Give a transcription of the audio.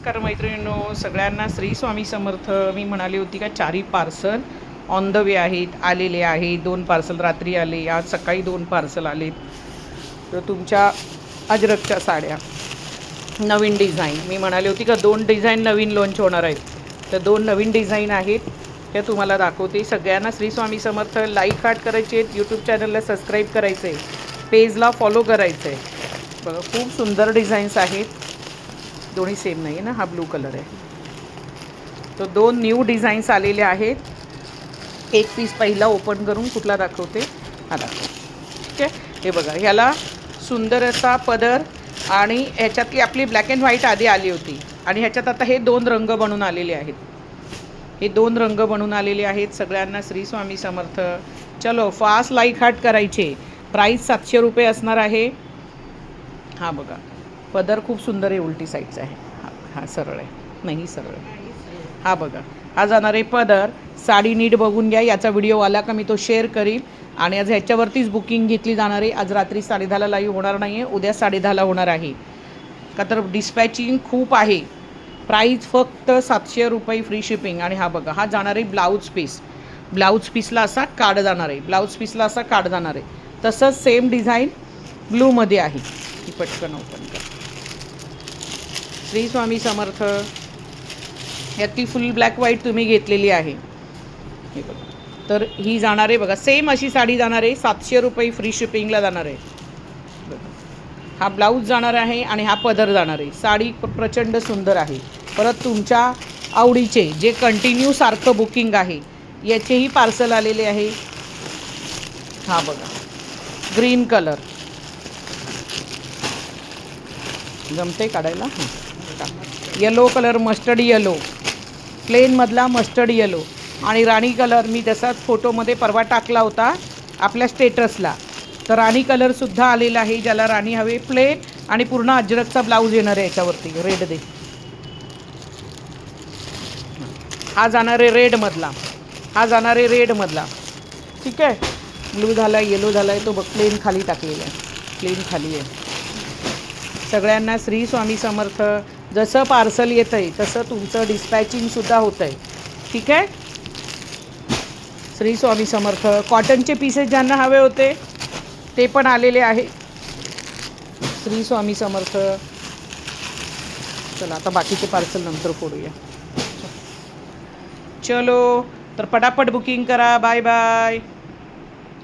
नमस्कार मैत्रिणींनो, सगळ्यांना श्री स्वामी समर्थ. मी म्हणाली होती का 4 पार्सल ऑन द वे आहेत, आलेले आहेत. 2 पार्सल रात्री आले, आज सकाळी 2 पार्सल आलेत. तर तुमच्या अजरकच्या साड्या नवीन डिझाईन, मी म्हणाली होती का 2 डिझाईन नवीन लॉन्च होणार आहेत. तर 2 नवीन डिझाईन आहेत, त्या तुम्हाला दाखवते. सगळ्यांना श्री स्वामी समर्थ. लाईक हार्ट करायचे आहेत, यूट्यूब चॅनलला सबस्क्राईब करायचं आहे, पेजला फॉलो करायचं आहे. बघा खूप सुंदर डिझाईन्स आहेत. दोन्ही सेम नाही आहे ना, हा ब्लू कलर आहे. तो 2 न्यू डिझाईन्स आलेले आहेत. एक पीस पहिला ओपन करून कुठला दाखवते, हा दाखवते. ठीक आहे, हे बघा, ह्याला सुंदर असा पदर आणि ह्याच्यातली आपली ब्लॅक अँड व्हाईट आधी आली होती आणि ह्याच्यात आता हे 2 रंग बनून आलेले आहेत. हे 2 रंग बनून आलेले आहेत. सगळ्यांना श्री स्वामी समर्थ. चलो फास्ट लाईक हार्ट करायचे. प्राईस 700 रुपये असणार आहे. हा बघा, पदर खूप सुंदर आहे, उलटी साईडचा आहे. हा सरळ आहे, नाही सरळ आहे. हा बघा, हा जाणार आहे पदर. साडी नीट बघून घ्या, याचा व्हिडिओ आला का मी तो शेअर करील. आणि आज ह्याच्यावरतीच बुकिंग घेतली जाणार आहे. आज रात्री 10:30ला लाईव्ह होणार नाही आहे, उद्या 10:30ला होणार आहे. का तर डिस्पॅचिंग खूप आहे. प्राईस फक्त 700 रुपये, फ्री शिपिंग. आणि हा बघा, हा जाणार आहे ब्लाऊज पीस. ब्लाऊज पीसला असा कार्ड जाणार आहे, ब्लाऊज पीसला असा कार्ड जाणार आहे. तसंच सेम डिझाईन ब्लूमध्ये आहे. ही पटकन ओपन कर. श्री स्वामी समर्थ. यातली फुल ब्लॅक व्हाईट तुम्ही घेतलेली आहे, हे बघा. तर ही जाणार आहे बघा, सेम अशी साडी जाणार आहे. 700 रुपये, फ्री शिपिंगला जाणार आहे. बघा, हा ब्लाऊज जाणार आहे आणि हा पदर जाणार आहे. साडी प्रचंड सुंदर आहे. परत तुमच्या आवडीचे जे कंटिन्यू सारखं बुकिंग आहे, याचेही पार्सल आलेले आहे. हा बघा, ग्रीन कलर जमते काढायला. येलो कलर, मस्टर्ड येलो, प्लेनमधला मस्टर्ड येलो. आणि राणी कलर मी तसाच फोटोमध्ये परवा टाकला होता आपल्या स्टेटसला. तर राणी कलरसुद्धा आलेला आहे. ज्याला राणी हवे, प्लेन आणि पूर्ण अजरकचा ब्लाऊज येणार आहे याच्यावरती. रेड दे, हा जाणार आहे रेडमधला. हा जाणार आहे रेडमधला. ठीक आहे, ब्लू झाला, येलो झाला आहे तो बघ. प्लेन खाली टाकलेला आहे, प्लेन खाली आहे. सगळ्यांना श्री स्वामी समर्थ. जसं पार्सल येतं आहे तसं तुमचं डिस्पॅचिंगसुद्धा होतं आहे. ठीक आहे, श्री स्वामी समर्थ. कॉटनचे पीसेस ज्यांना हवे होते ते पण आलेले आहे. श्री स्वामी समर्थ. चला आता बाकीचे पार्सल नंतर फोडूया. चलो, तर पटापट बुकिंग करा. Bye bye.